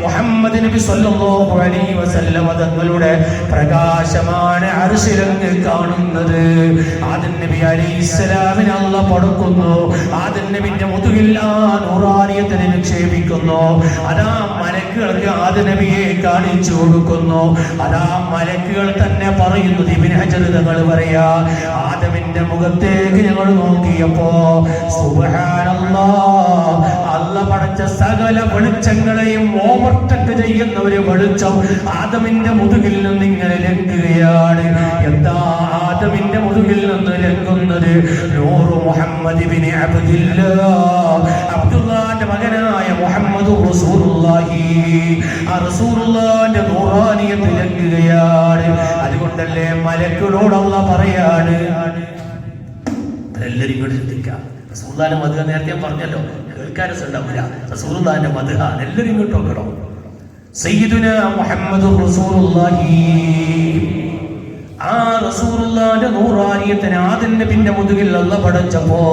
മുഹമ്മദ് നബി സല്ലല്ലാഹു അലൈഹി വസല്ലം തങ്ങളുടെ പ്രകാശമാണ് അർശിലങ്ങ് കാണുന്നത്. ആദം നബി അലൈഹിസ്സലാമിനെ അല്ലാഹ് പടക്കുന്നു. ആദം നബിയുടെ മുതുകിൽ ആ നൂറാനിയത്തിനെ നിക്ഷേപിക്കുന്നു. അതാ മലക്കുകൾക്ക് ആദം നബിയെ കാണിച്ചു കൊടുക്കുന്നു. അതാ മലക്കുകൾ തന്നെ പറയുന്നത്, ഇബ്നു ഹജർ തങ്ങൾ പറയാ, ആദമിന്റെ മുഖത്തേക്ക് ഞങ്ങൾ നോക്കിയപ്പോ സുബ്ഹാനല്ലാഹ്, അല്ലാഹ് പടച്ച സകല വെളിച്ചങ്ങളെയും ഓവർടേക്ക് ചെയ്യുന്ന ഒരു വെളിച്ചം ആദമിന്റെ മുതുകിൽ നിന്ന് ഇങ്ങനെ ലംഘിക്കുകയാണ്. എന്താ ആദമിന്റെ മുതുകിൽ നിന്ന് ലംഘുന്നത്? നൂറു മുഹമ്മദ് ഇബ്നു അബ്ദുല്ലാഹ്, അബ്ദുല്ലാഹിന്റെ മകനായ മുഹമ്മദ് റസൂലുള്ളാഹി. ആ റസൂലുള്ളാഹിന്റെ നൂറാനിയത്ത് ലംഘിക്കുകയാണ്. അതുകൊണ്ടല്ലേ മലക്കുകളോട് അല്ലാഹ് പറയാണ്, എല്ലാവരും ഇങ്ങോട്ട് ചിന്തിക്കാം. റസൂലുള്ളാഹിന്റെ മദ്ഹ നേരത്തെ പറഞ്ഞല്ലോ, കേൾക്കാൻ ഉണ്ടാവില്ല. റസൂലുള്ളാഹിന്റെ മദ്ഹ എല്ലാവരും ഇങ്ങോട്ട് നോക്കണം. സയ്യിദുനാ മുഹമ്മദ് റസൂലുള്ളാഹി, ആ റസൂലുള്ളാഹിന്റെ നൂറാനിയത്തിന് ആദം നബിയുടെ മുതുകിൽ അല്ലാഹ് പടച്ചപ്പോ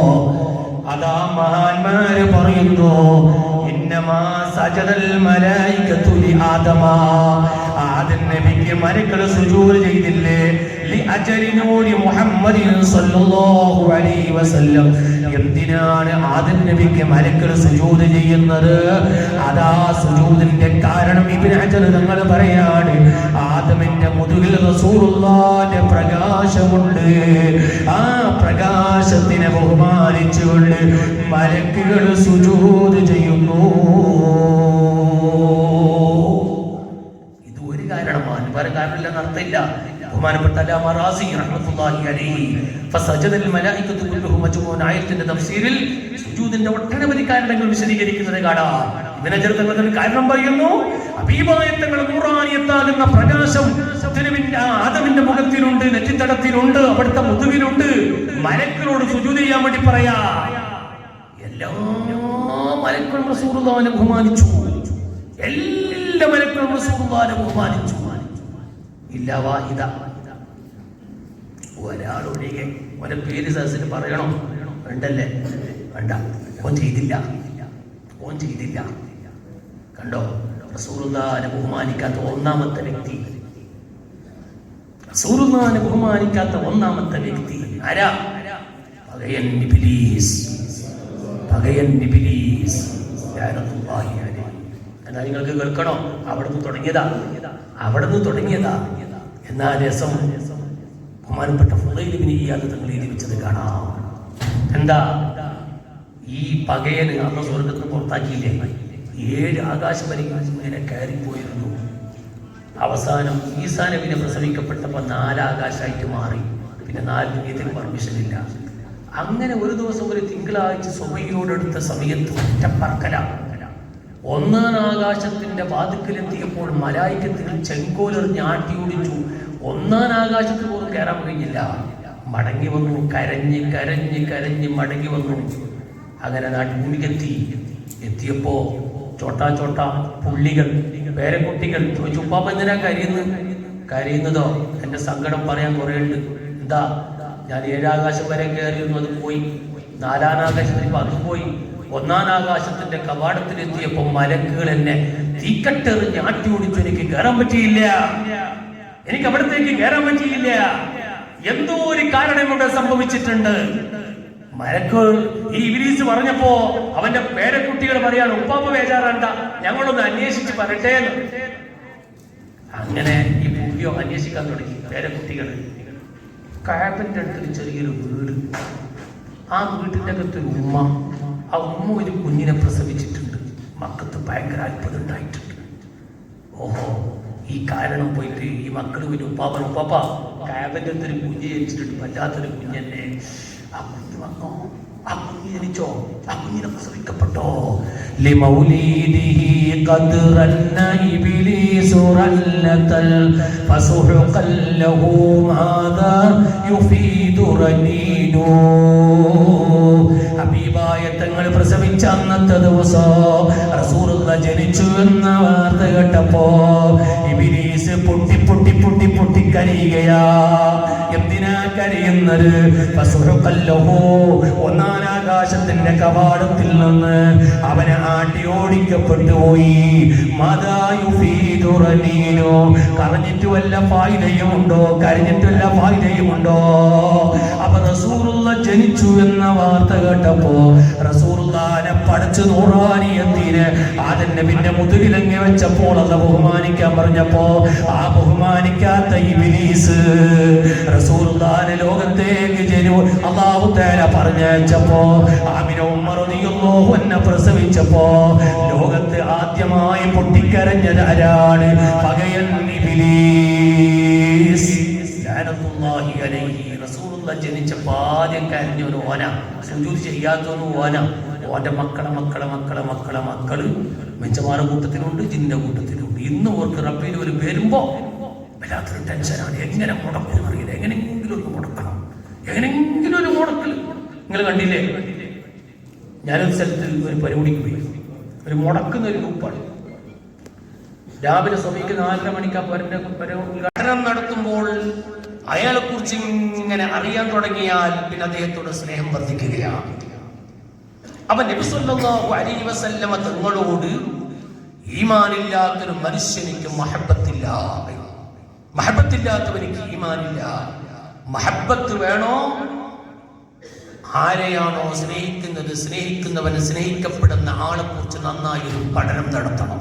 അതാ മഹാന്മാര് പറയുന്നു, ഇന്നമാ സജദൽ മലായികതു ലി ആദമ, ആദം നബിക്ക് മലക്കുകൾ സുജൂദ് ചെയ്തില്ലേ? ലി അജലി നൂരി മുഹമ്മദിൻ സല്ലല്ലാഹു അലൈഹി വസല്ലം. എന്തിനാണ് ആദം നബിക്ക് മലക്കുകൾ സുജൂദ് ചെയ്യുന്നത്? അതാ സുജൂദിന്റെ കാരണം ഇബ്നു ഹജർ തങ്ങൾ പറയാണ്, ആദമിന്റെ മുതുകിൽ റസൂലുള്ളാഹിന്റെ പ്രകാശമുണ്ട്. ആ പ്രകാശത്തിനെ ബഹുമാനിച്ചുകൊണ്ട് മലക്കുകൾ സുജൂദ് ചെയ്യുന്നു. ഇത് ഒരു കാരണമാണ്, വേറെ കാരണമില്ലെന്ന് അർത്ഥമില്ല. ബഹുമാനപ്പെട്ട അല്ലാമ റാസി റഹ്മത്തുള്ളാഹി അലൈഹി ഫസജദൽ മലായികതു കുല്ലുഹും മജ്മൂൻ ആയത്തിന്റെ തഫ്സീറിൽ സുജൂദിന്റെ ഒട്ടനവധി കാരണങ്ങൾ വിശദീകരിക്കുന്നത് കാണാം. ഇബ്നു ഹജർ തങ്ങൾ കാരണം പറയുന്നു, ഹബീബായ തങ്ങൾ നൂറാനിയത്താകുന്ന പ്രകാശം ആദമിന്റെ മുഖത്തിലുണ്ട്, നെറ്റിത്തടത്തിലുണ്ട്, അവിടുത്തെ മുതുകിലുണ്ട്. മലക്കുകളോട് സുജൂദ് ചെയ്യാൻ വേണ്ടി പറയാ. എല്ലാ മലക്കുകളും റസൂലുള്ളാഹിനെ ബഹുമാനിച്ചു. എല്ലാ മലക്കുകളും റസൂലുള്ളാഹിനെ ബഹുമാനിച്ചു. ഇല്ല വാഹിദ, ഒരാളൊഴികെ. ഓന്റെ പേര് സദസ്സിന് പറയണം വേണ്ടല്ലേ? വേണ്ട, ഓൻ ചെയ്തില്ല. കണ്ടോ, റസൂലുള്ളാഹിനെ ബഹുമാനിക്കാത്ത ഒന്നാമത്തെ വ്യക്തി, റസൂലുള്ളാഹിനെ ബഹുമാനിക്കാത്ത ഒന്നാമത്തെ വ്യക്തി ആരാ? പകയൻ ഇബ്ലീസ്. എന്നാൽ നിങ്ങൾക്ക് കേൾക്കണോ, അവിടുന്ന് തുടങ്ങിയതാ. എന്നാൽ രസം, ബഹുമാനപ്പെട്ട ഫുളൈൽ ഇബ്നു ഇയാദ് തങ്ങൾ എഴുതി വെച്ചത് കാണാം. എന്താ ഈ പകയന് അന്ന് സ്വർഗത്തിന് പുറത്താക്കിയില്ലേ? 7 ആകാശം വരെ ഇങ്ങനെ കയറിപ്പോയിരുന്നു. അവസാനം ഈസാ നബിനെ പ്രസവിക്കപ്പെട്ടപ്പോൾ 4 ആകാശമായിട്ട് മാറി. പിന്നെ 4 ദുനിയത്തിന് പെർമിഷൻ ഇല്ല. അങ്ങനെ ഒരു ദിവസം ഒരു തിങ്കളാഴ്ച സുബഹിയോടെടുത്ത സമയത്ത് ഒറ്റപ്പറക്കല. 1-ാം ആകാശത്തിന്റെ വാതിക്കലെത്തിയപ്പോൾ മലായികത്തുകൾ ചെങ്കോലെറിഞ്ഞ് ആട്ടിയോടിച്ചു. 1-ാം ആകാശത്തിൽ പോലും കയറാൻ കഴിഞ്ഞില്ല. മടങ്ങി വന്നു, കരഞ്ഞ് മടങ്ങി വന്നു. അങ്ങനെ ഭൂമിക്കെത്തി. എത്തിയപ്പോ ചോട്ടാ പുള്ളികൾ, പേരക്കുട്ടികൾ ചോദിച്ചു, ഉപ്പാപ്പ എന്തിനാ കരയുന്നതോ? എന്റെ സങ്കടം പറയാൻ കുറെ ഉണ്ട്. എന്താ, ഞാൻ 7 ആകാശം വരെ കയറിയിരുന്നു, അത് പോയി. 4-ാം ആകാശത്തിൽ അത് പോയി. 1-ാം ആകാശത്തിന്റെ കവാടത്തിലെത്തിയപ്പോ മലക്കുകൾ എന്നെ തീക്കട്ടെറിഞ്ഞ് ആട്ടി ഓടിച്ചു. എനിക്ക് കയറാൻ പറ്റിയില്ല. അവിടത്തേക്ക് കയറാൻ പറ്റിയില്ല. എന്തോ ഒരു കാരണം ഇവിടെ സംഭവിച്ചിട്ടുണ്ട്. മലക്കുകൾ ഈ ഇബ്ലീസ് പറഞ്ഞപ്പോ അവന്റെ പേരക്കുട്ടികൾ പറയാണ്, ഉപ്പാപ്പ ബേജാറാണ്ട, ഞങ്ങളൊന്ന് അന്വേഷിച്ച് പറട്ടെ. അങ്ങനെ ഈ ഭൂമിയോ അന്വേഷിക്കാൻ തുടങ്ങി. പേരക്കുട്ടികൾ കഅബന്റെ അടുത്തൊരു ചെറിയൊരു വീട്. ആ വീട്ടിന്റെ അകത്തൊരു ഉമ്മ. ആ ഉമ്മ ഒരു കുഞ്ഞിനെ പ്രസവിച്ചിട്ടുണ്ട്. മക്കത്ത് ഭയങ്കര അത്ഭുതം ഉണ്ടായിട്ടുണ്ട്. ഓഹോ, ഈ കാരണം പോയിട്ട് ഈ മക്കൾ ഒരു ഉപ്പാപ്പ കഅബന്റെ അടുത്തൊരു കുഞ്ഞ് ജനിച്ചിട്ടുണ്ട്, വല്ലാത്തൊരു കുഞ്ഞന്നെ. ആ കുഞ്ഞ് വന്നോ? ആ കുഞ്ഞ് ജനിച്ചോ? ആ കുഞ്ഞിനെ പ്രസവിക്കപ്പെട്ടോ? ഹബീബായ തങ്ങൾ പ്രസവിച്ച അന്നത്തെ ദിവസം റസൂലുള്ളാഹി ജനിച്ചു എന്ന വാർത്ത കേട്ടപ്പോ ഇബ്ലീസ് ഇബിലീസ് പൊട്ടി പൊട്ടി പൊട്ടി പൊട്ടി കരയുകയാ. എന്തിനാ കരയുന്നത്? ഒന്നാനാകാശത്തിന്റെ കവാടത്തിൽ നിന്ന് അവനെ ആട്ടി ഓടിക്കപ്പെട്ടു പോയി. കരഞ്ഞിട്ട് വല്ല ഫായിദയുമുണ്ടോ? കരഞ്ഞിട്ട് വല്ല ഫായിദയുമുണ്ടോ? അപ്പൊ റസൂലുള്ള ജനിച്ചു എന്ന വാർത്ത കേട്ടപ്പോ റസൂലുള്ളാഹിനെ പടച്ചു നൂറാനിയത്തിന് ആദം നബിയുടെ മുതുകിലങ്ങി വെച്ചപ്പോൾ അത് ബഹുമാനിക്കാൻ പറഞ്ഞപ്പോ ആ ബഹുമാനിക്കാത്ത ഇബ്ലീസ് റസൂലുള്ളാഹിനെ ലോകത്തേക്ക് അല്ലാഹു തആല പറഞ്ഞയച്ചപ്പോ ആമിന ഉമ്മ റളിയല്ലാഹു അൻഹ പ്രസവിച്ചപ്പോ ലോകത്ത് ആദ്യമായി പൊട്ടിക്കരഞ്ഞത് ആരാണ്? പകയൻ ഇബ്ലീസ് ലഅനത്തുല്ലാഹി അലൈഹി. റസൂലുള്ളാഹി ജനിച്ചപ്പോൾ ആദ്യം കരഞ്ഞവന് ഓന, സുജൂദ് ചെയ്യാത്തവന് ഓന. ഓന്റെ മക്കള് മെച്ചമാരുടെ കൂട്ടത്തിലുണ്ട്, ജിന്റെ കൂട്ടത്തിലുണ്ട്. ഇന്ന് ഓർക്ക് റബ്ബിൽ ഒരു വരുമ്പോ വല്ലാത്തൊരു ടെൻഷനാണ്. എങ്ങനെ മുടക്കും അറിയില്ല. എങ്ങനെയെങ്കിലും ഒരു മുടക്കണം, എങ്ങനെയെങ്കിലും ഒരു മുടക്കൽ. നിങ്ങൾ കണ്ടില്ലേ? ഞാനൊരു സ്ഥലത്ത് ഒരു പരിപാടിക്ക് പോയി. ഒരു മുടക്കുന്ന ഒരു ഗ്രൂപ്പാണ്. രാവിലെ സമയത്ത് 4:30 മണിക്ക് ഉദ്ഘാടനം നടത്തുമ്പോൾ അയാളെ കുറിച്ച് ഇങ്ങനെ അറിയാൻ തുടങ്ങിയാൽ പിന്നെ അദ്ദേഹത്തോട് സ്നേഹം വർദ്ധിക്കുകയാണ്. അപ്പൊ നബി സല്ലല്ലാഹു അലൈഹി വസല്ലമ തങ്ങളോട് ഈമാനില്ലാത്തൊരു മനുഷ്യനിക്ക് മഹബത്തില്ല. മഹബത്തില്ലാത്തവനിക്ക് ഈമാനില്ല. മഹബത്ത് വേണോ? ആരെയാണോ സ്നേഹിക്കുന്നത്, സ്നേഹിക്കുന്നവന് സ്നേഹിക്കപ്പെടുന്ന ആളെ കുറിച്ച് നന്നായി ഒരു പഠനം നടത്തണം.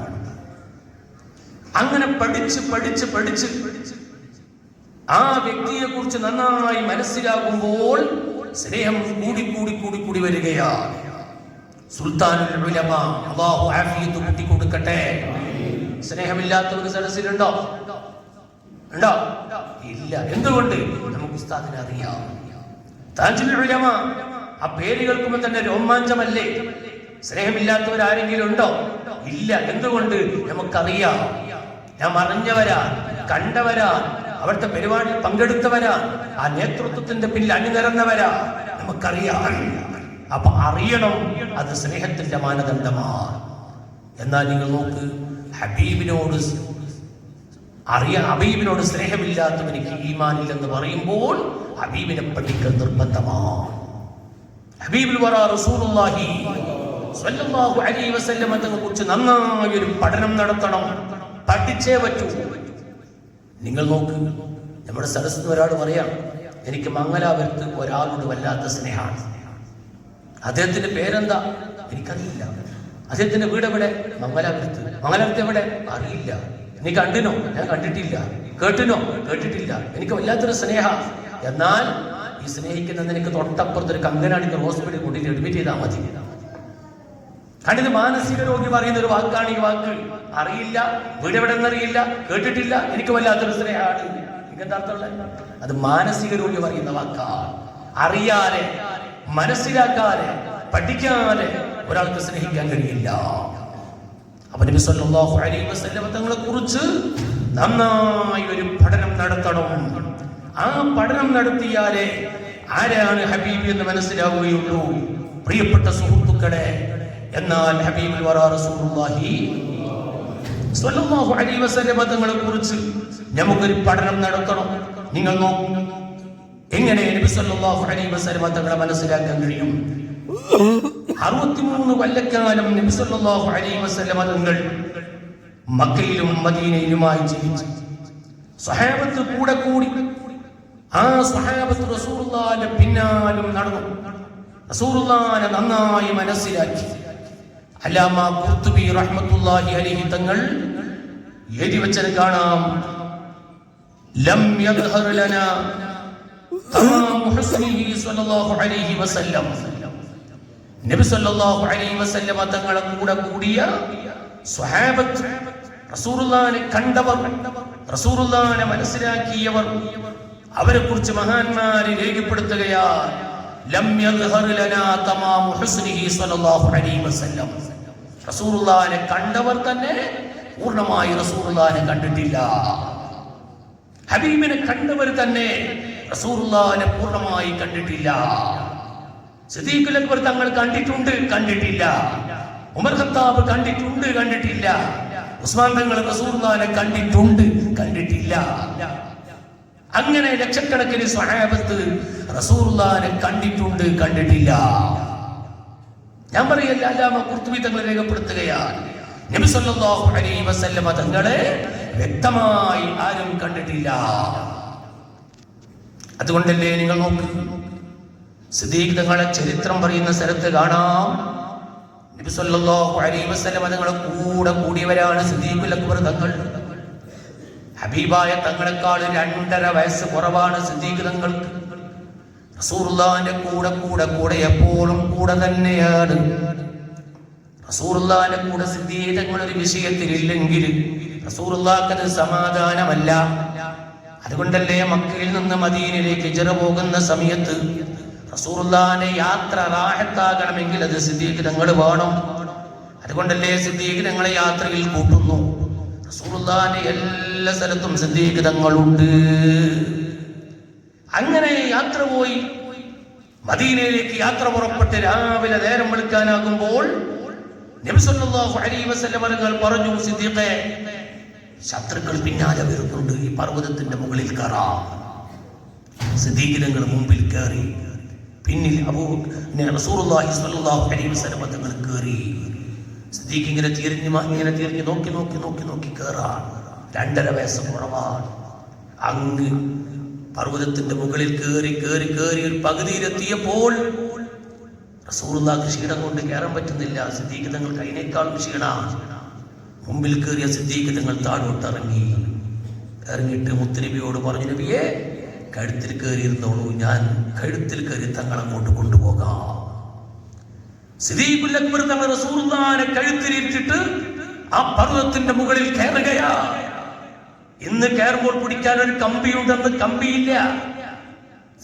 അങ്ങനെ പഠിച്ച് ആ വ്യക്തിയെ കുറിച്ച് നന്നായി മനസ്സിലാകുമ്പോൾ സ്നേഹം കൂടി വരികയാണ്. സുൽത്താനുൽ ഉലമ അല്ലാഹു ആഫിയത്ത് കൂട്ടി കൊടുക്കട്ടെ. സ്നേഹമില്ലാത്ത ഒരു സദസ്സിലുണ്ടോ? ഉണ്ടോ? ഇല്ല. എന്തുകൊണ്ട്? നമുക്ക് ഉസ്താദിനെ അറിയാം. താജുൽ ഉലമ ആ പേര് കേൾക്കുമ്പോൾ തന്നെ രോമാഞ്ചമല്ലേ? സ്നേഹമില്ലാത്തവരാരെങ്കിലും ഉണ്ടോ? ഇല്ല. എന്തുകൊണ്ട്? നമുക്കറിയാം. ഞാൻ അറിഞ്ഞവരാ, കണ്ടവരാ, അവിടുത്തെ പരിപാടിയിൽ പങ്കെടുത്തവരാ, ആ നേതൃത്വത്തിന്റെ പിന്നിൽ അണിനിരന്നവരാ, നമുക്കറിയാം. അപ്പൊ അറിയണം, അത് സ്നേഹത്തിന്റെ മാനദണ്ഡമാണ്. എന്നാൽ നിങ്ങൾ നോക്ക്, ഹബീബിനോട് സ്നേഹമില്ലാത്തവനിക്ക് ഈമാനില്ലെന്ന് പറയുമ്പോൾ ഹബീബിനെ പഠിക്കൽ നിർബന്ധമാണ്. ഹബീബുൽ വറാ റസൂലുള്ളാഹി സ്വല്ലല്ലാഹു അലൈഹി വസല്ലം തങ്ങളെ കുറിച്ച് നന്നായി ഒരു പഠനം നടത്തണം. പഠിച്ചേ പറ്റൂ. നിങ്ങൾ നോക്ക്, നമ്മുടെ സദസ്സിൽ ഒരാൾ പറയാം, എനിക്ക് മംഗലാപുരത്ത് ഒരാളോട് വല്ലാത്ത സ്നേഹമാണ്. അദ്ദേഹത്തിന്റെ പേരെന്താ? എനിക്കറിയില്ല. അദ്ദേഹത്തിന്റെ വീട് എവിടെ? മംഗലാപുരത്ത്. മംഗലാപുരത്ത് എവിടെ? അറിയില്ല. നീ കണ്ടിനോ? ഞാൻ കണ്ടിട്ടില്ല. കേട്ടിനോ? കേട്ടിട്ടില്ല. എനിക്ക് വല്ലാത്തൊരു സ്നേഹ. എന്നാൽ ഈ സ്നേഹിക്കുന്ന നിനക്ക് തൊട്ടപ്പുറത്ത് ഒരു കങ്കനാടിന്റെ ഹോസ്പിറ്റലിൽ കൊണ്ടിട്ട് അഡ്മിറ്റ് ചെയ്താൽ മതി. കണ്ടിത് മാനസിക രോഗി പറയുന്ന ഒരു വാക്കാണ് ഈ വാക്ക്. അറിയില്ല, വീട് എവിടെ എന്നറിയില്ല, കേട്ടിട്ടില്ല, എനിക്ക് വല്ലാത്തൊരു സ്നേഹമാണ്. എനിക്കെന്താ അർത്ഥമുള്ള? അത് മാനസിക രോഗി പറയുന്ന വാക്കാണ്. അറിയാതെ, മനസ്സിലാക്കാതെ, പഠിക്കാതെ ഒരാൾക്ക് സ്നേഹിക്കാൻ കഴിയില്ല. അപ്പൊ നബി സല്ലല്ലാഹു അലൈഹി വസല്ലം തങ്ങളെ കുറിച്ച് നന്നായി ഒരു പഠനം നടത്തണം. ആ പഠനം നടത്തിയാലേ ആരാണ് ഹബീബ് എന്ന് മനസ്സിലാവുകയുള്ളൂ. പ്രിയപ്പെട്ട സുഹൃത്തുക്കളെ, എന്നാൽ ഹബീബുൽ വറാ റസൂലുള്ളാഹി സ്വല്ലല്ലാഹു അലൈഹി വസല്ലം തങ്ങളെ കുറിച്ച് നമുക്കൊരു പഠനം നടത്തണം. നിങ്ങൾ നോക്കൂ, എങ്ങനെ നബി സല്ലല്ലാഹു അലൈഹി വസല്ലം തങ്ങളെ മനസ്സിലാക്കാൻ കഴിയും? 63 കൊല്ലക്കാലം നബി സല്ലല്ലാഹു അലൈഹി വസല്ലം തങ്ങൾ മക്കയിലും മദീനയിലുമായി ജീവിച്ചു. സ്വഹാബത്ത് കൂടെ കൂടി. ആ സ്വഹാബത്ത് റസൂലുള്ളാഹിന്റെ പിന്നാലും നടന്നു. റസൂലുള്ളാഹിനെ നന്നായി മനസ്സിലാക്കി. അല്ലാമ ഖുർത്തുബി റഹ്മത്തുള്ളാഹി അലൈഹി തങ്ങൾ എഴുതി വെച്ചത് കാണാം. ലം യദ്ഹർ ലനാ തമാമു ഹുസ്നിഹി സ്വല്ലല്ലാഹു അലൈഹി വസല്ലം. നബി സല്ലല്ലാഹു അലൈഹി വസല്ലം തങ്ങളെ കൂടെ കൂടിയ സ്വഹാബത്ത്, റസൂലുള്ളാഹിനെ കണ്ടവർ, റസൂലുള്ളാഹിനെ മനസ്സിലാക്കിയവർ, അവരെ കുറിച്ച് മഹാന്മാരെ രേഖപ്പെടുത്തുകയാണ്. ലം യദ്ഹർ ലനാ തമാമു ഹുസ്നിഹി സ്വല്ലല്ലാഹു അലൈഹി വസല്ലം. റസൂലുള്ളാഹിനെ കണ്ടവർ തന്നെ പൂർണ്ണമായി റസൂലുള്ളാഹിനെ കണ്ടിട്ടില്ല. ഹബീബിനെ കണ്ടവർ തന്നെ റസൂലുള്ളാഹിനെ പൂർണ്ണമായി കണ്ടിട്ടില്ല. സിദ്ദീഖുൽ അക്ബർ തങ്ങൾ കണ്ടിട്ടുണ്ട്, കണ്ടിട്ടില്ല. ഉമർ ഖത്താബ് കണ്ടിട്ടുണ്ട്, കണ്ടിട്ടില്ല. ഉസ്മാൻ തങ്ങൾ റസൂലുള്ളാഹിനെ കണ്ടിട്ടുണ്ട്, കണ്ടിട്ടില്ല. അങ്ങനെ ലക്ഷക്കണക്കിന് സ്വഹാബത്ത് റസൂലുള്ളാഹിനെ കണ്ടിട്ടുണ്ട്, കണ്ടിട്ടില്ല. ഞാൻ പറയല്ല, അല്ലാമ ഖുർത്തുബി തങ്ങൾ രേഖപ്പെടുത്തുകയാണ്, നബി സല്ലല്ലാഹു അലൈഹി വസല്ലമ തങ്ങളെ വ്യക്തമായി ആരും കണ്ടിട്ടില്ല. അതുകൊണ്ടല്ലേ നിങ്ങൾ നോക്ക്, സിദ്ദീഖ് തങ്ങളെ ചരിത്രം പറയുന്ന സ്ഥലത്ത് കാണാം, നബി സല്ലല്ലാഹു അലൈഹി വസല്ലമ തങ്ങളെ കൂടെ കൂടിയവരാണ് സിദ്ദീഖുൽ അക്ബർ തങ്ങൾ. ഹബീബായ തങ്ങളെക്കാൾ 2.5 വയസ്സ് കുറവാണ് സിദ്ദീഖ് തങ്ങൾക്ക്. റസൂലുള്ളാഹിന്റെ കൂടെ എപ്പോഴും കൂടെ തന്നെയാണ്. റസൂലുള്ളാഹിന്റെ കൂടെ സിദ്ദീഖ് തങ്ങൾ ഒരു വിഷയത്തിലില്ലെങ്കിൽ റസൂലുള്ളാഹിക്ക് സമാധാനമല്ല. അതുകൊണ്ടല്ലേ മക്കയിൽ നിന്ന് മദീനയിലേക്ക് ഹിജ്റ പോകുന്ന സമയത്ത് റസൂലുള്ളാഹിന്റെ യാത്ര റാഹത്താകണമെങ്കിൽ അത് സിദ്ദീഖ് തങ്ങൾ വേണം. അതുകൊണ്ടല്ലേ സിദ്ദീഖ് തങ്ങളെ യാത്രയിൽ കൂട്ടുന്നു. റസൂലുള്ളാഹിന്റെ എല്ലാ സ്ഥലത്തും സിദ്ദീഖ് തങ്ങളുണ്ട്. അങ്ങനെ യാത്ര പോയി മദീനയിലേക്ക് യാത്ര പുറപ്പെട്ട് രാവിലെ നേരം വെളുക്കാനാകുമ്പോൾ നബി സല്ലല്ലാഹു അലൈഹി വസല്ലം തങ്ങൾ പറഞ്ഞു, സിദ്ദീഖേ, ശത്രുക്കൾ പിന്നാലെ വരുന്നുണ്ട്, ഈ പർവ്വതത്തിന്റെ മുകളിൽ കയറാം. സിദ്ദീഖ് തങ്ങൾ മുമ്പിൽ കയറി, പിന്നിൽ റസൂലുള്ളാഹി സ്വല്ലല്ലാഹു അലൈഹി വസല്ലം തങ്ങൾ കയറി. സിദ്ദീഖ് ഇങ്ങനെ തിരിഞ്ഞ് നോക്കി കയറാൻ. 2.5 വയസ്സ് കുറവാണ്. അങ്ങ് പർവ്വതത്തിന്റെ മുകളിൽ കയറി ഒരു പകുതിയിലെത്തിയപ്പോൾ റസൂലുള്ളാഹിക്ക് ക്ഷീണം കൊണ്ട് കയറാൻ പറ്റുന്നില്ല. സിദ്ദീഖ് തങ്ങൾക്ക് അതിനേക്കാളും ക്ഷീണമാണ്. മുമ്പിൽ കയറിയ സിദ്ദീഖ് തങ്ങൾ താഴോട്ട് ഇറങ്ങിയിട്ട് മുത്തുനബിയോട് പറഞ്ഞു, നബിയെ, കഴുത്തിൽ കയറിയിരുന്നോളൂ, ഞാൻ കഴുത്തിൽ കയറി തങ്ങളങ്ങോട്ട് കൊണ്ടുപോകാം. സിദ്ദീഖുൽ അക്ബർ തങ്ങൾ റസൂലുള്ളാഹിനെ കഴുത്തിലിട്ടിട്ട് ആ പർവ്വതത്തിന്റെ മുകളിൽ കയറുകയാ. ഇന്ന് കയറുമ്പോൾ പിടിക്കാൻ ഒരു കമ്പിയുണ്ടെന്ന് കമ്പിയില്ല.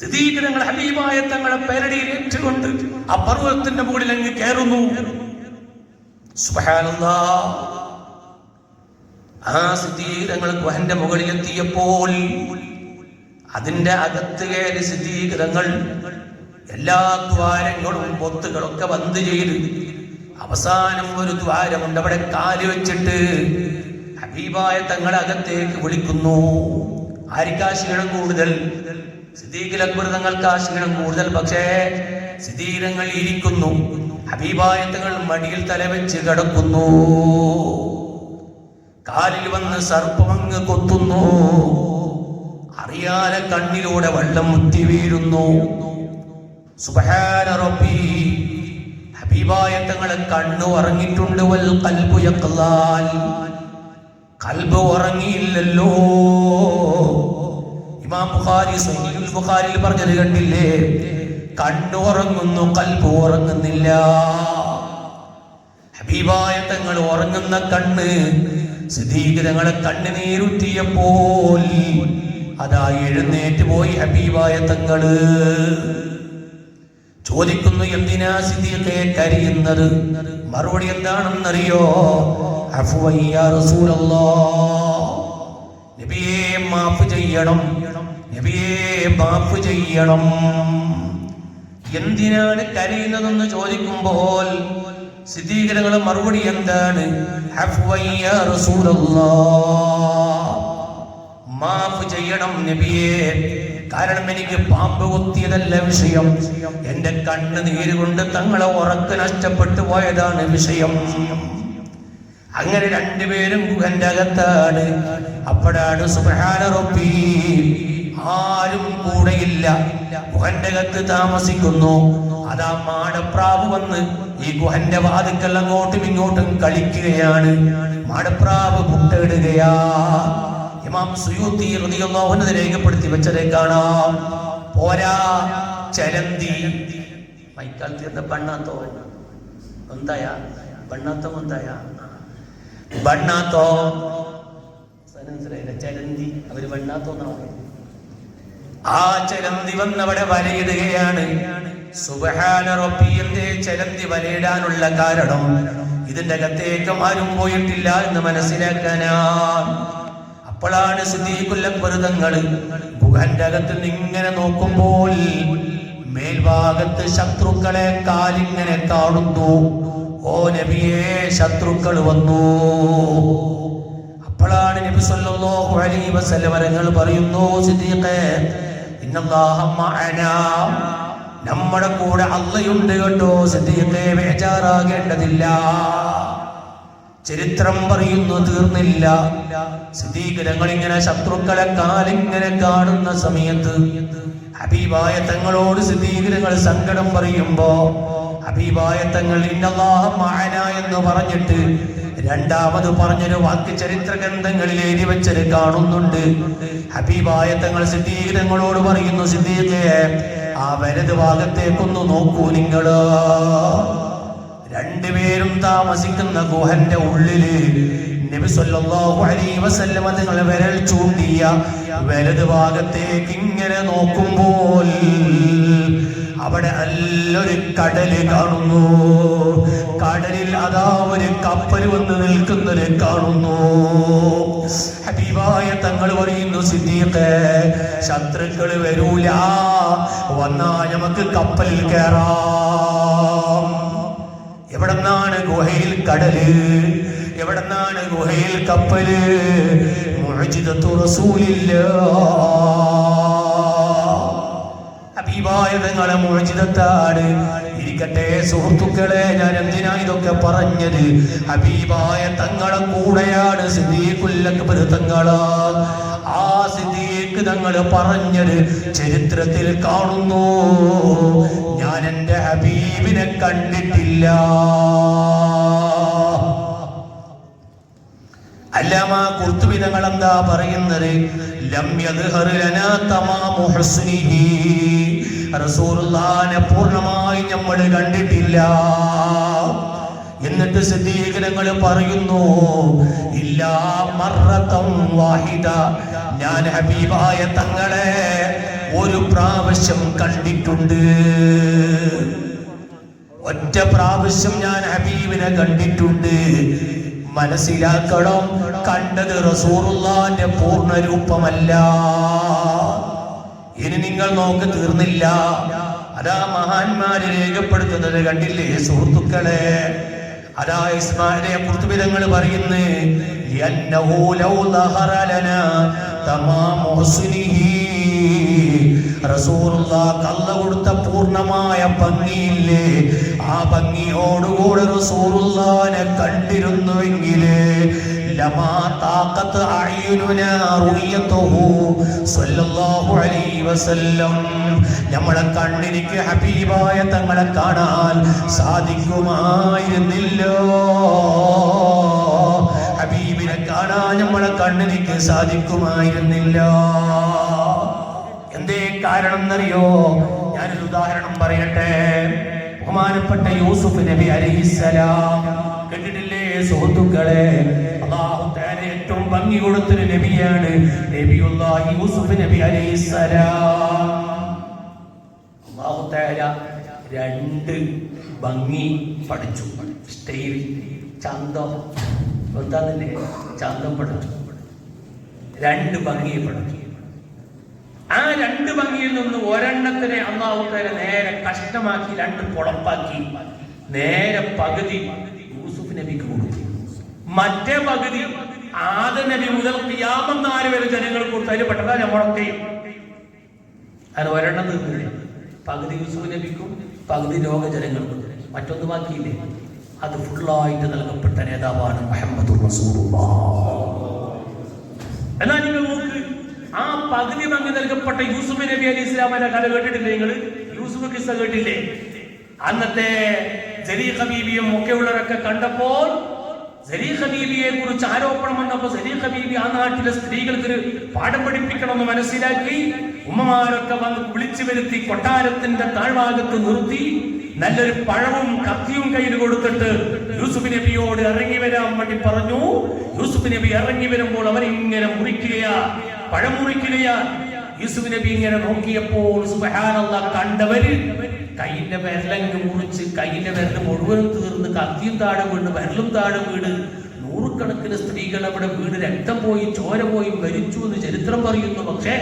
സിദ്ദീഖ് തങ്ങൾ ഹബീബായ തങ്ങളെ പേരടിയിൽ ഏറ്റുകൊണ്ട് ആ പർവ്വതത്തിന്റെ മുകളിൽ അങ്ങ് കയറുന്നു. സുബ്ഹാനല്ലാഹ്. ആ സിദ്ദീഖ് തങ്ങൾ ഗുഹന്റെ മുകളിലെത്തിയപ്പോൾ അതിന്റെ അകത്ത് കയറി സിദ്ദീഖ് തങ്ങൾ എല്ലാ ദ്വാരങ്ങളും പൊത്തുകളൊക്കെ ബന്ദ് ചെയ്ത് അവസാനം ഒരു ദ്വാരമുണ്ട്, അവിടെ കാല് വെച്ചിട്ട് ഹബീബായ തങ്ങളെ അകത്തേക്ക് വിളിക്കുന്നു. ആർക്കാ ക്ഷീണം കൂടുതൽ? സിദ്ദീഖുൽ അക്ബർ തങ്ങൾക്ക് ആ ക്ഷീണം കൂടുതൽ. പക്ഷേ സിദ്ദീഖ് തങ്ങൾ ഇരിക്കുന്നു, ഹബീബായ തങ്ങൾ മടിയിൽ തലവെച്ച് കിടക്കുന്നു. കാലിൽ വന്ന് സർപ്പമങ്ങ് കൊത്തുന്നു. അറിയാതെ കണ്ണിലൂടെ വെള്ളം മുറ്റി വീഴുന്നു. സുബ്ഹാന റബ്ബി. ഹബീബായ തങ്ങളെ കണ്ണു ഉറങ്ങിയിട്ടുണ്ട്. വൽ ഖൽബു യഖ്ലാൽ. ഖൽബ് ഉറങ്ങിയില്ലല്ലോ. ഇമാം ബുഖാരി സഹീഹുൽ ബുഖാരിയിൽ പറഞ്ഞത് കണ്ടില്ലേ? കണ്ണു ഉറങ്ങുന്നു, ഖൽബ് ഉറങ്ങുന്നില്ല. ഹബീബായ തങ്ങൾ ഉറങ്ങുന്ന കണ്ണ് സിദ്ദീഖ് തങ്ങളെ കണ്ണുനീരുറ്റിയപ്പോൾ അതാ എഴുന്നേറ്റ് പോയി ഹബീബായ തങ്ങള്. ചോദിക്കുന്നു, എന്തിനാ സിദ്ദീഖേ കരയുന്നത്? മറുപടി എന്താണെന്നറിയോ? അഫ്വൻ യാ റസൂലല്ലാഹ്, നബിയേ മാഫ് ചെയ്യണം, നബിയേ മാഫ് ചെയ്യണം. എന്തിനാണ് കരയുന്നതെന്ന് ചോദിക്കുമ്പോൾ സിദ്ദീഖ് തങ്ങളുടെ മറുപടി എന്താണ്? അഫ്വൻ യാ റസൂലല്ലാഹ്, മാഫ് ചെയ്യണം നബിയേ. കാരണം എനിക്ക് പാമ്പ് കുത്തിയതല്ല വിഷയം, എന്റെ കണ്ണ് നീരുകൊണ്ട് തങ്ങളെ ഉറക്ക് നഷ്ടപ്പെട്ടു പോയതാണ് വിഷയം. അങ്ങനെ രണ്ടുപേരും ഗുഹന്റെ അകത്താണ്. അപ്പോഴാണ് സുബ്ഹാന റബ്ബി, ആരും കൂടെയില്ല, ഗുഹന്റെ അകത്ത് താമസിക്കുന്നു. അതാ മാടപ്രാവ് വന്ന് ഈ ഗുഹന്റെ വാതിക്കൽ അങ്ങോട്ടും ഇങ്ങോട്ടും കളിക്കുകയാണ്. മാടപ്രാവ് മുട്ടയിടുകയാ. ഇമാം സുയൂത്തി റളിയല്ലാഹു അൻഹു രേഖപ്പെടുത്തി വെച്ചതേ കാണാം. പോരാ, ചലന്തി മൈക്കാൽ തീർന്ന ബണ്ണാത്തോ എന്തായാ ബണ്ണാത്തോ എന്തായാ ബണ്ണാത്തോ ചലന്തി, അവര് ബണ്ണാത്തോ എന്നാണ്. ആ ചലന്തി വന്നവിടെ വലയിടുകയാണ്. സുബ്ഹാന റബ്ബി. എന്തേ ചലന്തി വലയിടാനുള്ള കാരണം? ഇതിന്റെ അകത്തേക്ക് ആരും പോയിട്ടില്ല എന്ന് മനസ്സിലാക്കാനാണ്. അപ്പോഴാണ് സിദ്ദീഖുൽ അക്ബർ തങ്ങൾ ഗുഹന്റെ അകത്ത് ഇങ്ങനെ നോക്കുമ്പോൾ മേൽഭാഗത്ത് ശത്രുക്കളെ കാലിങ്ങനെ കാണുന്നു. ഓ നബിയേ, ശത്രുക്കൾ വന്നു. അപ്പോഴാണ് നബി സല്ലല്ലാഹു അലൈഹി വസല്ലം തങ്ങൾ പറയുന്നു, സിദ്ദീഖേ, ഇന്നല്ലാഹ മഅനാ, നമ്മുടെ കൂടെ അല്ലാഹുണ്ട് കേട്ടോ സിദ്ദീഖേ, ബേജാറാകേണ്ടതില്ല. ചരിത്രം പറയുന്നു, തീർന്നില്ല. സിദ്ദീഖ് തങ്ങൾ ഇങ്ങനെ ശത്രുക്കളെ കാലിങ്ങനെ കാണുന്ന സമയത്ത് ഹബീബായ തങ്ങളോട് സിദ്ദീഖ് തങ്ങൾ സങ്കടം പറയുമ്പോ ഹബീബായ തങ്ങൾ ഇന്നല്ലാഹ മഅനാ എന്ന് പറഞ്ഞിട്ട് രണ്ടാമത് പറഞ്ഞൊരു വാക്ക് ചരിത്ര ഗ്രന്ഥങ്ങളിൽ എഴുതി വെച്ചത് കാണുന്നുണ്ട്. ഹബീബായ തങ്ങൾ സിദ്ദീഖ് തങ്ങളോട് പറയുന്നു, സിദ്ദീഖേ, ആ വലത് ഭാഗത്തേക്കൊന്ന് നോക്കൂ നിങ്ങള്. രണ്ടുപേരും താമസിക്കുന്ന ഗുഹന്റെ ഉള്ളില് നബി സല്ലല്ലാഹു അലൈഹി വസല്ലം തങ്ങൾ വിരൽ ചൂണ്ടിയ വലത് ഭാഗത്തേക്ക് ഇങ്ങനെ നോക്കുമ്പോൾ അവിടെ നല്ലൊരു കടല് കാണുന്നു. കടലിൽ അതാ ഒരു കപ്പൽ വന്ന് നിൽക്കുന്നത് കാണുന്നു. ഹബീബായ തങ്ങൾ പറയുന്നു, സിദ്ദീഖേ, ശത്രുക്കൾ വരൂല, വന്നാ നമുക്ക് കപ്പലിൽ കയറാം. എവിടെന്നാണ് ഗുഹയിൽ കടല്? എവിടെന്നാണ് ഗുഹയിൽ കപ്പല്? മുഅ്ജിസത്തു റസൂലില്ലാഹ്, ഹബീബായ തങ്ങളെ മുഅ്ജിസത്താണ്. ഇരിക്കട്ടെ സുഹൃത്തുക്കളെ, ഞാൻ എന്തിനാ ഇതൊക്കെ പറഞ്ഞത്? ഹബീബായ തങ്ങളെ കൂടെയാണ് സിദ്ദീഖുൽ അക്ബർ തങ്ങള്. ആ സിദ്ദീഖ് തങ്ങൾ പറഞ്ഞത് ചരിത്രത്തിൽ കാണുന്നു, ഞാൻ എൻ്റെ ഹബീബിനെ കണ്ടിട്ടില്ല. അല്ലാമ ഖുർത്തുബി തങ്ങൾ എന്താ പറയുന്നത്? ലം യദ്ഹർ ലനാ തമാമു ഹുസ്നിഹി, റസൂലുള്ളാഹിനെ പൂർണ്ണമായി നമ്മൾ കണ്ടിട്ടില്ല. എന്നിട്ട് സിദ്ദീഖ് തങ്ങൾ പറയുന്നു, ഇല്ലാ മർറതൻ വാഹിദ, ഞാൻ ഹബീബായ തങ്ങളെ ഒരു പ്രാവശ്യം കണ്ടിട്ടുണ്ട്. ഒറ്റ പ്രാവശ്യം ഞാൻ ഹബീബിനെ കണ്ടിട്ടുണ്ട്. മനസ്സിലാക്കണം, കണ്ടത് റസൂലുള്ളാഹിന്റെ പൂർണ്ണ രൂപമല്ല. ഇനി നിങ്ങൾ നോക്ക്, തീർന്നില്ല. അതാ മഹാന്മാര് രേഖപ്പെടുത്തുന്നത് കണ്ടില്ലേ സുഹൃത്തുക്കളെ? അതാ ഇസ്മായിലെ ഖുർത്തുബി തങ്ങൾ പറയുന്നു, യന്നഹു ലൗ ലഹറ ലനാ തമാമു ഹുസ്നിഹി, റസൂലുള്ളാഹ് അല്ലാഹു കൊടുത്ത പൂർണ്ണമായ ഭംഗിയില്ലേ, ആ ഭംഗിയോടുകൂടെ റസൂലുള്ളാഹിനെ കണ്ടിരുന്നുവെങ്കിൽ ലമാ താഖത്ത് അഅ്യുനുനാ റുയതഹു സ്വല്ലല്ലാഹു അലൈഹി വസല്ലം, നമ്മളെ കണ്ണിനിക്ക് ഹബീബായ തങ്ങളെ കാണാൻ സാധിക്കുമായിരുന്നില്ല. ഹബീബിനെ കാണാൻ നമ്മളെ കണ്ണിനിക്ക് സാധിക്കുമായിരുന്നില്ല. എന്തേ കാരണം എന്നറിയോ? ഞാനൊരു ഉദാഹരണം പറയട്ടെ. ബഹുമാനപ്പെട്ട യൂസുഫ് നബി അലൈഹിസ്സലാം കേട്ടിട്ടില്ലേ സുഹൃത്തുക്കളെ? അല്ലാഹു തആല ഏറ്റവും ഭംഗി കൊടുത്തൊരു നബിയാണ് നബിയുല്ലാഹി യൂസുഫ് നബി അലൈഹിസ്സലാം. അല്ലാഹു തആല രണ്ട് ഭംഗി പഠിച്ചു. സ്റ്റൈൽ, ചന്തം, എന്താന്നില്ലേ, ചന്തം പഠിച്ചു. രണ്ട് ഭംഗിയെ പഠിച്ചു. ആ രണ്ട് ഭംഗിയിൽ നിന്ന് ഒരെണ്ണത്തിനെ അല്ലാഹു തആല നേരെ കഷ്ണമാക്കി രണ്ട് പൊളപ്പാക്കി നേരെ പകുതി യൂസുഫ് നബിക്ക് കൊടുത്തു. മറ്റേ പകുതി ആദം നബി മുതൽ ഖിയാമത്ത് നാൾ വരെ ജനങ്ങൾക്ക് കൊടുത്തു. അതിൽ പെട്ടതാ നമ്മളൊക്കെ. അത് ഒരെണ്ണം തീർന്നില്ലേ? പകുതി യൂസുഫ് നബിക്കും പകുതി ലോക ജനങ്ങൾക്കും. മറ്റൊന്ന് ബാക്കിയില്ലേ? അത് ഫുള്ളായിട്ട് നൽകപ്പെട്ട നേതാവാണ് മുഹമ്മദുർ റസൂലുള്ളാഹ്. എന്നാൽ നിങ്ങൾ നോക്ക്, ആ പകുതി ഭംഗി നൽകപ്പെട്ട യൂസുഫ് നബി അലൈഹി ഇസ്ലാമിന്റെ കഥ കേട്ടിട്ടില്ലേ നിങ്ങൾ? യൂസുഫ് കിസ്സ കേട്ടില്ലേ? അന്നത്തെ സലീഖ ബീവിയും ഒക്കെ ഉള്ളവരൊക്കെ കണ്ടപ്പോൾ സലീഖ ബീവിയെ കുറിച്ച് ആരോപണം വന്നപ്പോൾ സലീഖ ബീവി ആ നാട്ടിലെ സ്ത്രീകൾക്ക് പാഠം പഠിപ്പിക്കണമെന്ന് മനസ്സിലാക്കി ഉമ്മമാരൊക്കെ വന്ന് വിളിച്ചു വരുത്തി കൊട്ടാരത്തിന്റെ താഴ്ഭാഗത്ത് നിർത്തി നല്ലൊരു പഴവും കത്തിയും കയ്യിൽ കൊടുത്തിട്ട് യൂസുഫ് നബിയോട് ഇറങ്ങി വരാൻ വേണ്ടി പറഞ്ഞു. യൂസുഫ് നബി ഇറങ്ങി വരുമ്പോൾ അവരിങ്ങനെ മുറിക്കുകയാ, പഴം മുറിക്കുകയാ. യൂസുഫ് നബി ഇങ്ങനെ നോക്കിയപ്പോൾ സുബ്ഹാനല്ലാഹ്, കണ്ടവര് കൈയിന്റെ വിരലങ്ങ് മുറിച്ച് കൈയിന്റെ വിരൽ മുഴുവനും തീർന്ന് കത്തിയും താഴെ വീണ് വിരലും താഴെ വീണ് നൂറുകണക്കിന് സ്ത്രീകൾ അവിടെ വീണ് രക്തം പോയി ചോര പോയി മരിച്ചു എന്ന് ചരിത്രം പറയുന്നു. പക്ഷേ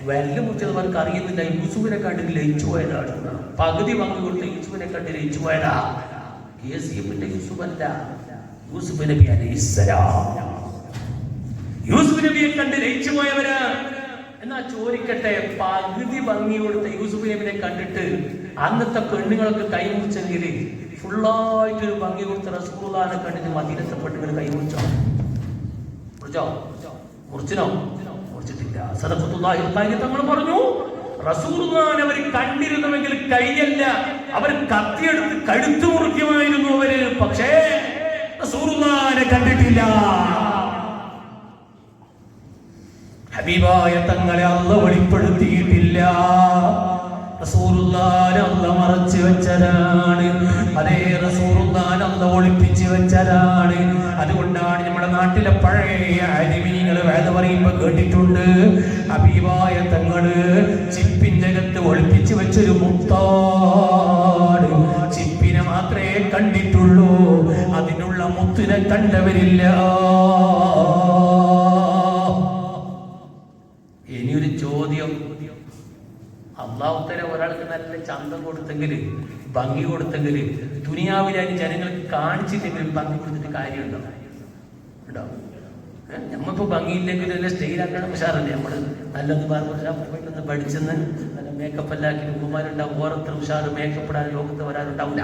വിരല് മുറിച്ചവർക്ക് അറിയുന്നില്ല യൂസുഫിനെ കണ്ട് ലയിച്ചു പോയതാണ്. പകുതി പങ്കു കൊടുത്ത യൂസുഫിനെ കണ്ട് ലയിച്ചു പോയതാ. യേസീബിന്റെ യൂസുഫല്ല, യൂസുഫ് നബി അലൈഹിസ്സലാം. യൂസുഫ് നബിയെ കണ്ട് ലയിച്ചു പോയവര്. എന്നാ ചോദിക്കട്ടെ, പകുതി ഭംഗി കൊടുത്ത യൂസുഫ് നബിനെ കണ്ടിട്ട് അന്നത്തെ പെണ്ണുങ്ങളൊക്കെ കൈമുറിച്ചെങ്കിൽ ഫുള്ളായിട്ടൊരു ഭംഗി കൊടുത്ത റസൂലുള്ളാഹിനെ കണ്ടിട്ട് മദീനത്തെ പെണ്ണുങ്ങൾ കൈമുറിച്ചോ? മുറിച്ചിനോ? മുറിച്ചിട്ടില്ല. സദഖത്തുല്ലാഹി അൽ-ഖായിദ് തങ്ങൾ പറഞ്ഞു, റസൂലുള്ളാഹിനെ അവർ കണ്ടിരുന്നുവെങ്കിൽ കൈയല്ല, അവർ കത്തിയെടുത്ത് കഴുത്ത് മുറിക്കുമായിരുന്നു അവര്. പക്ഷേ റസൂലുള്ളാഹിനെ കണ്ടിട്ടില്ല. ഹബീബായ തങ്ങളെ അല്ലാഹു വെളിപ്പെടുത്തിയിട്ടില്ല. റസൂലുള്ളാഹിനെ അല്ലാഹു മറച്ചു വെച്ചതാണ്. അതേ റസൂലുള്ളാഹിനെ അല്ലാഹു ഒളിപ്പിച്ചു വെച്ചതാണ്. അതുകൊണ്ടാണ് നമ്മുടെ നാട്ടിലെ പഴയ അരിമീങ്ങൾ വേദ പറയുമ്പോൾ കേട്ടിട്ടുണ്ട്, ഹബീബായ തങ്ങള് ചിപ്പിന്റെ അകത്ത് ഒളിപ്പിച്ചു വെച്ചൊരു മുത്താണ്. ചിപ്പിനെ മാത്രമേ കണ്ടിട്ടുള്ളൂ, അതിനുള്ള മുത്തിനെ കണ്ടവരില്ല. ഇനിയൊരു ചോദ്യം, അള്ളാഹുത്തല ഒരാൾക്ക് നല്ല ചന്തം കൊടുത്തെങ്കിൽ, ഭംഗി കൊടുത്തെങ്കിൽ, ദുനിയാവിലായി ജനങ്ങൾക്ക് കാണിച്ചിട്ടെങ്കിലും ഭംഗി കൊടുത്തിട്ട് കാര്യമുണ്ടോ? ഉണ്ടാവും. നമ്മളിപ്പോ ഭംഗിയില്ലെങ്കിൽ നല്ല സ്റ്റൈലാക്കണം ഉഷാറല്ലേ? നമ്മള് നല്ലത് പോയിട്ടൊന്ന് പഠിച്ചെന്ന് നല്ല മേക്കപ്പ് എല്ലാക്കി ഉമ്മമാരുണ്ടാവും. ഓരോരുത്തർ ഉഷാറ് മേക്കപ്പ് ഇടാൻ ലോകത്ത് വരാനുണ്ടാവില്ല.